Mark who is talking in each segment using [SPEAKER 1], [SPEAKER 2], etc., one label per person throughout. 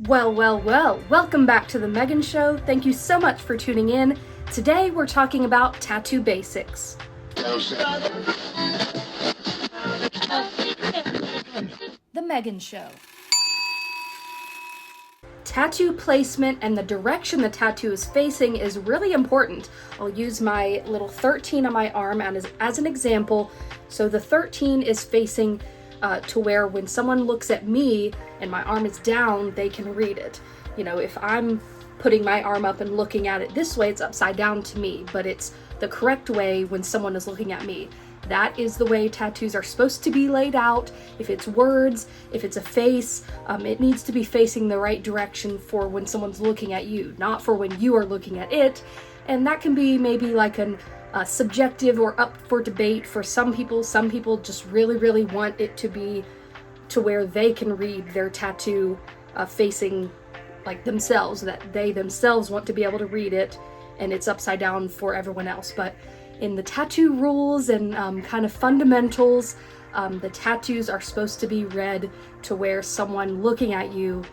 [SPEAKER 1] Well, welcome back to the Megan Show. Thank you so much for tuning in. Today we're talking about tattoo basics. The Megan Show. Tattoo placement and the direction the tattoo is facing is really important. I'll use my little 13 on my arm as an example. So the 13 is facing to where when someone looks at me and my arm is down, they can read it. You know, if I'm putting my arm up and looking at it this way, it's upside down to me, but it's the correct way when someone is looking at me. That is the way tattoos are supposed to be laid out. If it's words, if it's a face, it needs to be facing the right direction for when someone's looking at you, not for when you are looking at it. And that can be maybe like an subjective or up for debate for some people. Some people just really want it to be to where they can read their tattoo facing like themselves, that they themselves want to be able to read it and it's upside down for everyone else. But in the tattoo rules and kind of fundamentals, the tattoos are supposed to be read to where someone looking at you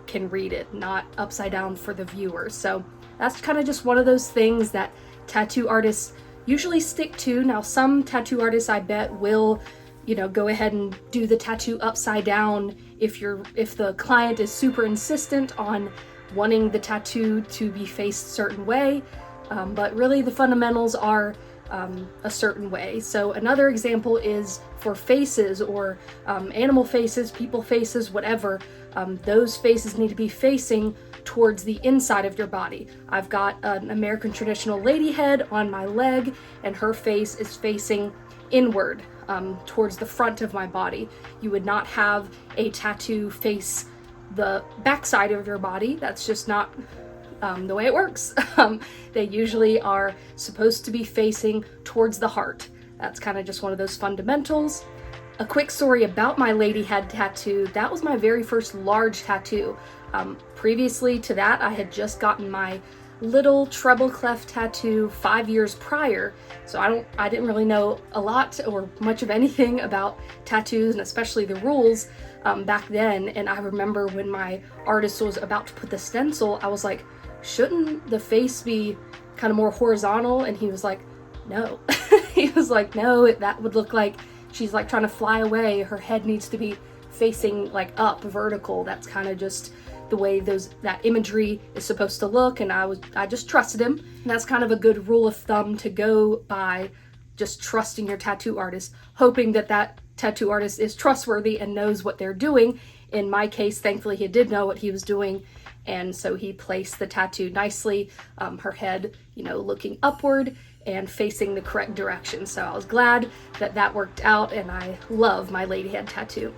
[SPEAKER 1] can read it, not upside down for the viewer. So that's kind of just one of those things that tattoo artists usually stick to. Now, some tattoo artists, I bet, will, go ahead and do the tattoo upside down if the client is super insistent on wanting the tattoo to be faced a certain way. But really, the fundamentals are a certain way. So another example is for faces or animal faces, people faces, whatever. Those faces need to be facing towards the inside of your body. I've got an American traditional lady head on my leg, and her face is facing inward towards the front of my body. You would not have a tattoo face the backside of your body. That's just not the way it works. They usually are supposed to be facing towards the heart. That's kind of just one of those fundamentals. A quick story about my lady head tattoo. That was my very first large tattoo. Previously to that, I had just gotten my little treble clef tattoo 5 years prior. So I didn't really know a lot or much of anything about tattoos and especially the rules back then. And I remember when my artist was about to put the stencil, I was like, shouldn't the face be kind of more horizontal? And he was like, no. He was like, no, that would look like she's like trying to fly away. Her head needs to be facing like up, vertical. That's kind of just the way that imagery is supposed to look. And I just trusted him. And that's kind of a good rule of thumb to go by, just trusting your tattoo artist, hoping that tattoo artist is trustworthy and knows what they're doing. In my case, thankfully, he did know what he was doing. And so he placed the tattoo nicely, her head, looking upward and facing the correct direction. So I was glad that worked out, and I love my lady head tattoo.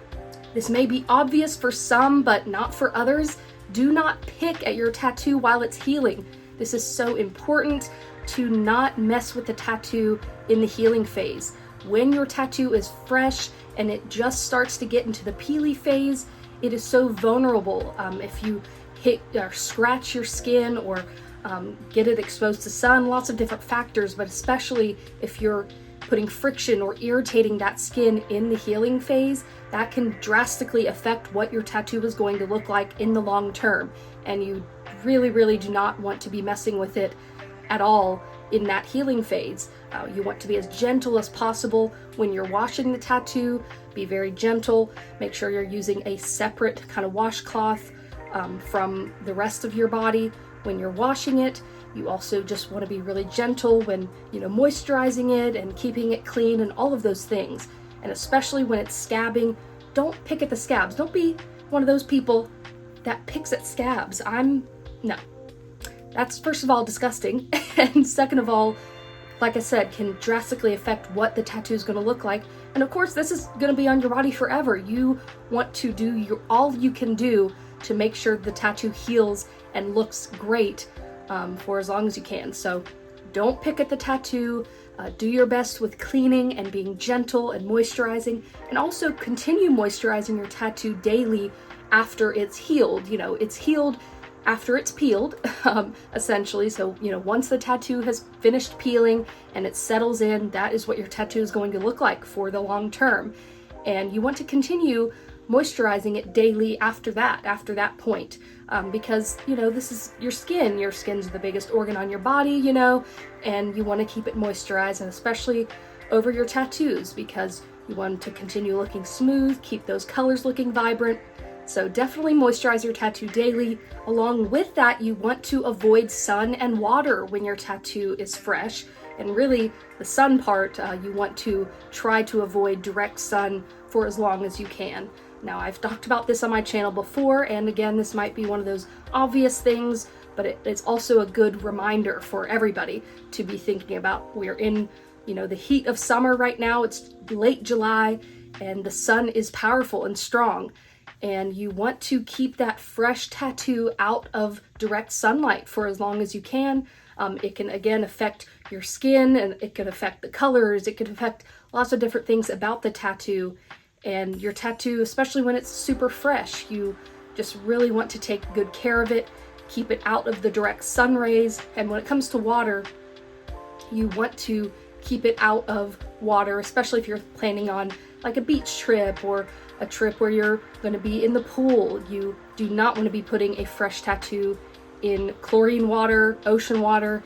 [SPEAKER 1] This may be obvious for some, but not for others. Do not pick at your tattoo while it's healing. This is so important to not mess with the tattoo in the healing phase. When your tattoo is fresh and it just starts to get into the peely phase, it is so vulnerable. If you hit or scratch your skin or get it exposed to sun, lots of different factors, but especially if you're putting friction or irritating that skin in the healing phase, that can drastically affect what your tattoo is going to look like in the long term. And you really do not want to be messing with it at all in that healing phase. You want to be as gentle as possible when you're washing the tattoo. Be very gentle. Make sure you're using a separate kind of washcloth from the rest of your body when you're washing it. You also just want to be really gentle when, moisturizing it and keeping it clean and all of those things. And especially when it's scabbing, don't pick at the scabs. Don't be one of those people that picks at scabs. No. That's, first of all, disgusting. And second of all, like I said, can drastically affect what the tattoo is going to look like. And of course, this is going to be on your body forever. You want to do all you can do to make sure the tattoo heals and looks great for as long as you can. So don't pick at the tattoo. Do your best with cleaning and being gentle and moisturizing, and also continue moisturizing your tattoo daily after it's healed. It's healed after it's peeled, essentially. So, once the tattoo has finished peeling and it settles in, that is what your tattoo is going to look like for the long term. And you want to continue moisturizing it daily after that point. Because, this is your skin. Your skin's the biggest organ on your body, and you want to keep it moisturized, and especially over your tattoos, because you want to continue looking smooth, keep those colors looking vibrant. So definitely moisturize your tattoo daily. Along with that, you want to avoid sun and water when your tattoo is fresh. And really, the sun part, you want to try to avoid direct sun for as long as you can. Now, I've talked about this on my channel before, and again, this might be one of those obvious things, but it's also a good reminder for everybody to be thinking about. We're in, the heat of summer right now. It's late July, and the sun is powerful and strong, and you want to keep that fresh tattoo out of direct sunlight for as long as you can. It can, again, affect your skin, and it can affect the colors. It can affect lots of different things about the tattoo. And your tattoo, especially when it's super fresh, you just really want to take good care of it, keep it out of the direct sun rays. And when it comes to water, you want to keep it out of water, especially if you're planning on like a beach trip or a trip where you're going to be in the pool. You do not want to be putting a fresh tattoo in chlorine water, ocean water.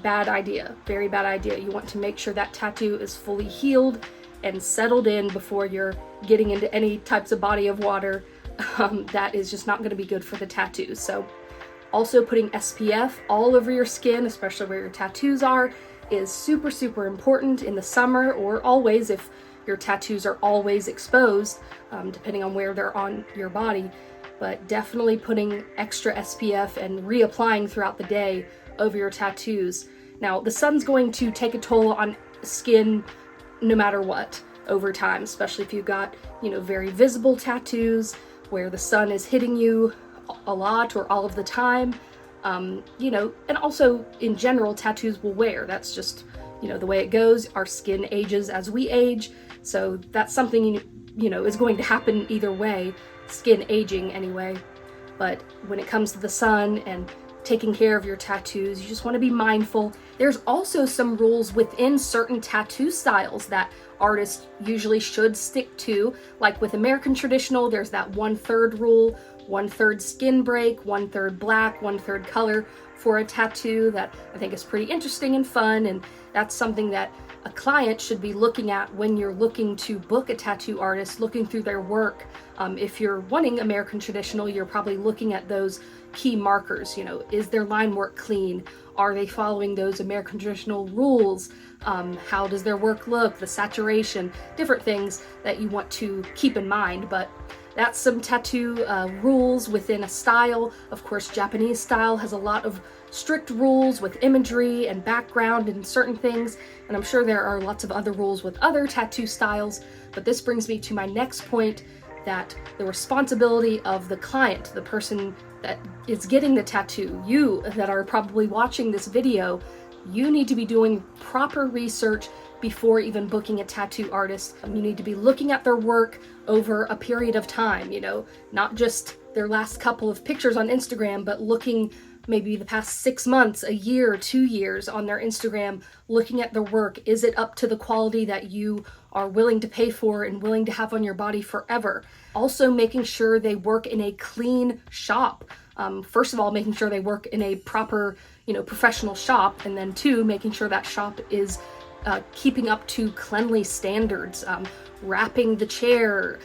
[SPEAKER 1] Bad idea, very bad idea. You want to make sure that tattoo is fully healed and settled in before you're getting into any types of body of water. That is just not going to be good for the tattoo. So also putting SPF all over your skin, especially where your tattoos are, is super, super important in the summer, or always if your tattoos are always exposed, depending on where they're on your body. But definitely putting extra SPF and reapplying throughout the day over your tattoos. Now, the sun's going to take a toll on skin no matter what over time, especially if you've got, very visible tattoos where the sun is hitting you a lot or all of the time. And also in general, tattoos will wear. That's just, the way it goes. Our skin ages as we age. So that's something, is going to happen either way, skin aging anyway. But when it comes to the sun and taking care of your tattoos, you just want to be mindful. There's also some rules within certain tattoo styles that artists usually should stick to. Like with American traditional, there's that 1/3 rule, 1/3 skin break, 1/3 black, 1/3 color for a tattoo that I think is pretty interesting and fun. And that's something that a client should be looking at when you're looking to book a tattoo artist, looking through their work. If you're wanting American traditional, you're probably looking at those key markers. Is their line work clean? Are they following those American traditional rules? How does their work look? The saturation, different things that you want to keep in mind. But that's some tattoo rules within a style. Of course, Japanese style has a lot of strict rules with imagery and background and certain things, and I'm sure there are lots of other rules with other tattoo styles. But this brings me to my next point, that the responsibility of the client, the person that is getting the tattoo, you that are probably watching this video, you need to be doing proper research before even booking a tattoo artist. You need to be looking at their work over a period of time, not just their last couple of pictures on Instagram, but looking maybe the past 6 months, a year, 2 years on their Instagram, looking at their work. Is it up to the quality that you are willing to pay for and willing to have on your body forever? Also making sure they work in a clean shop. First of all, making sure they work in a proper, professional shop, and then 2, making sure that shop is keeping up to cleanly standards, wrapping the chair,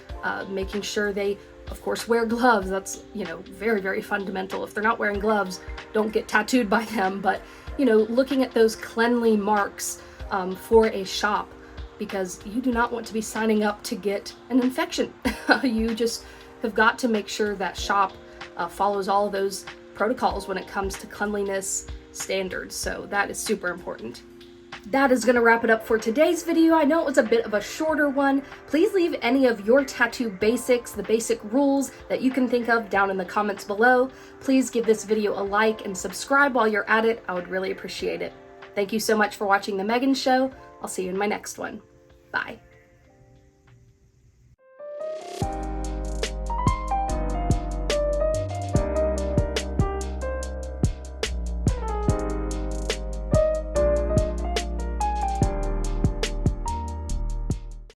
[SPEAKER 1] making sure they, of course, wear gloves. That's, very, very fundamental. If they're not wearing gloves, don't get tattooed by them. But, looking at those cleanly marks for a shop, because you do not want to be signing up to get an infection. You just have got to make sure that shop follows all of those protocols when it comes to cleanliness standards. So that is super important. That is going to wrap it up for today's video. I know it was a bit of a shorter one. Please leave any of your tattoo basics, the basic rules that you can think of, down in the comments below. Please give this video a like and subscribe while you're at it. I would really appreciate it. Thank you so much for watching The Megan Show. I'll see you in my next one. Bye.